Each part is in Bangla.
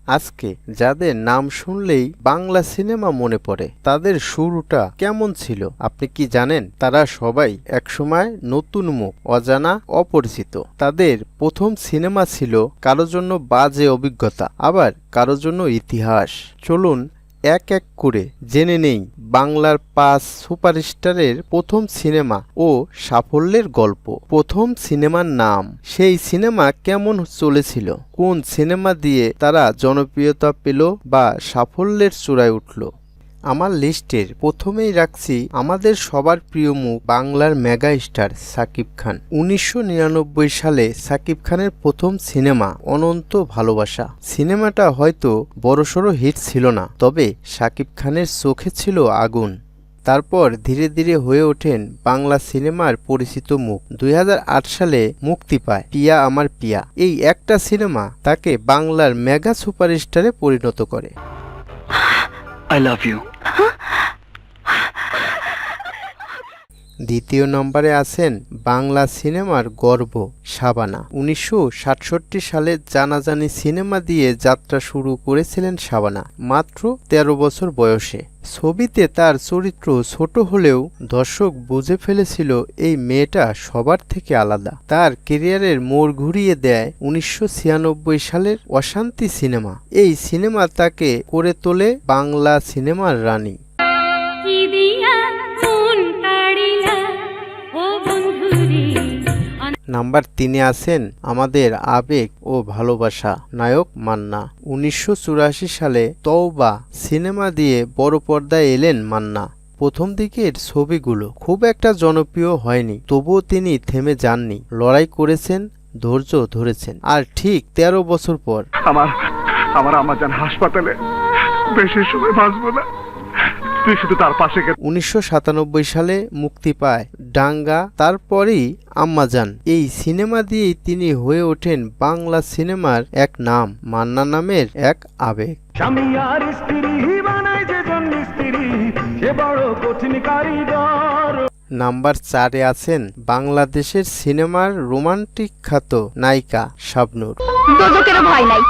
আজকে যাদের নাম শুনলেই বাংলা সিনেমা মনে পড়ে তাদের শুরুটা কেমন ছিল আপনি কি জানেন? তারা সবাই একসময় নতুন মুখ, অজানা, অপরিচিত। তাদের প্রথম সিনেমা ছিল কারো জন্য বাজে অভিজ্ঞতা, আবার কারো জন্য ইতিহাস। চলুন এক এক করে জেনে নেই বাংলার ৫ সুপারস্টারের প্রথম সিনেমা ও সাফল্যের গল্প। প্রথম সিনেমার নাম, সেই সিনেমা কেমন চলেছিল, কোন সিনেমা দিয়ে তারা জনপ্রিয়তা পেল বা সাফল্যের চূড়ায় উঠল। আমার লিস্টের প্রথমেই রাখছি আমাদের সবার প্রিয় মুখ, বাংলার মেগা স্টার সাকিব খান। ১৯৯৯ সালে সাকিব খানের প্রথম সিনেমা অনন্ত ভালোবাসা। সিনেমাটা হয়তো বড়সড় হিট ছিল না, তবে সাকিব খানের চোখে ছিল আগুন। তারপর ধীরে ধীরে হয়ে ওঠেন বাংলা সিনেমার পরিচিত মুখ। ২০০৮ সালে মুক্তি পায় পিয়া আমার পিয়া। এই একটা সিনেমা তাকে বাংলার মেগা সুপারস্টারে পরিণত করে। I love you. দ্বিতীয় নম্বরে আছেন বাংলা সিনেমার গর্ব শাবানা। ১৯৬৭ সালে জানাজানি সিনেমা দিয়ে যাত্রা শুরু করেছিলেন শাবানা মাত্র ১৩ বছর বয়সে। ছবিতে তার চরিত্র ছোট হলেও দর্শক বুঝে ফেলেছিল এই মেয়েটা সবার থেকে আলাদা। তার ক্যারিয়ারের মোড় ঘুরিয়ে দেয় ১৯৯৬ সালের অশান্তি সিনেমা। এই সিনেমা তাকে করে তোলে বাংলা সিনেমার রানী। নাম্বার ৩-এ আছেন আমাদের আবেগ ও ভালোবাসা নায়ক মান্না। ১৯৮৪ সালে তওবা সিনেমা দিয়ে বড় পর্দায় এলেন মান্না। প্রথম দিকের ছবিগুলো খুব একটা জনপ্রিয় হয়নি, তবুও তিনি থেমে যাননি, লড়াই করেছেন, ধৈর্য ধরেছেন। আর ঠিক ১৩ বছর পর আমার আম্মাজান হাসপাতালে, বেশি সময় বাঁচবো না, তুই শুধু তার পাশে। ১৯৯৭ সালে মুক্তি পায় ডাঙ্গা, তারপরেই আম্মাজান। এই সিনেমা দিয়েই তিনি হয়ে ওঠেন বাংলা সিনেমার এক নাম, মান্না নামের এক আবেগ। নাম্বার ৪-এ আছেন বাংলাদেশের সিনেমার রোমান্টিক খ্যাত নায়িকা শাবনূর। ভয় নাই,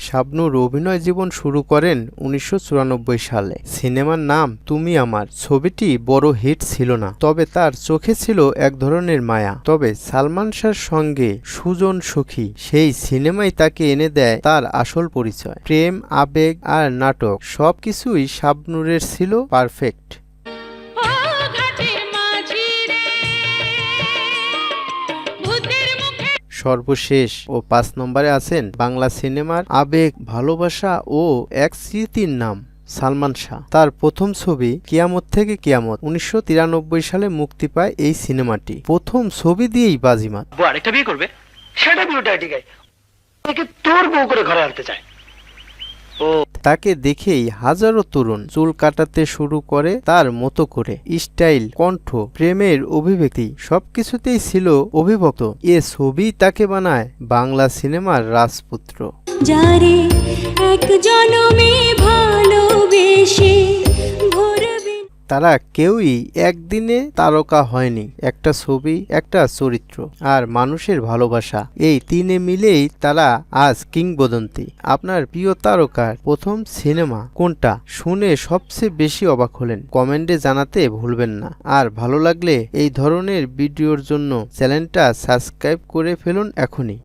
শাবনূর অভিনয় জীবন শুরু করেন ১৯৯৪ সালে। সিনেমার নাম তুমি আমার। ছবিটি বড় হিট ছিল না, তবে তার চোখে ছিল এক ধরনের মায়া। তবে সালমান শাহর সঙ্গে সুজন সখী, সেই সিনেমাই তাকে এনে দেয় তার আসল পরিচয়। প্রেম, আবেগ আর নাটক সবকিছুই শাবনূরের ছিল পারফেক্ট। সর্বশেষ ও ৫ নম্বরে আছেন বাংলা সিনেমার আবেগ, ভালোবাসা ও এক স্মৃতির নাম সালমান শাহ। তার প্রথম ছবি কিয়ামত থেকে কিয়ামত। ১৯৯৩ সালে মুক্তি পায় এই সিনেমাটি। প্রথম ছবি দিয়েই বাজিমাত। আরেকটা বিয়ে করবে, সেটা বিয়েটা ঠিকই, তোর বউ করে ঘরে আনতে চায়। তাকে দেখেই হাজারো তরুণ চুল কাটাতে শুরু করে তার মতো করে। স্টাইল, কণ্ঠ, প্রেমের অভিব্যক্তি সবকিছুতেই ছিল অভিভূত। এ ছবি তাকে বানায় বাংলা সিনেমার রাজপুত্র। যারে এক জনমে ভালোবেসে তারা কেউই একদিনে তারকা হয়নি। একটা ছবি, একটা চরিত্র আর মানুষের ভালোবাসা, এই তিনে মিলেই তারা আজ কিংবদন্তি। আপনার প্রিয় তারকার প্রথম সিনেমা কোনটা শুনে সবচেয়ে বেশি অবাক হলেন? কমেন্টে জানাতে ভুলবেন না। আর ভালো লাগলে এই ধরনের ভিডিওর জন্য চ্যানেলটা সাবস্ক্রাইব করে ফেলুন এখনই।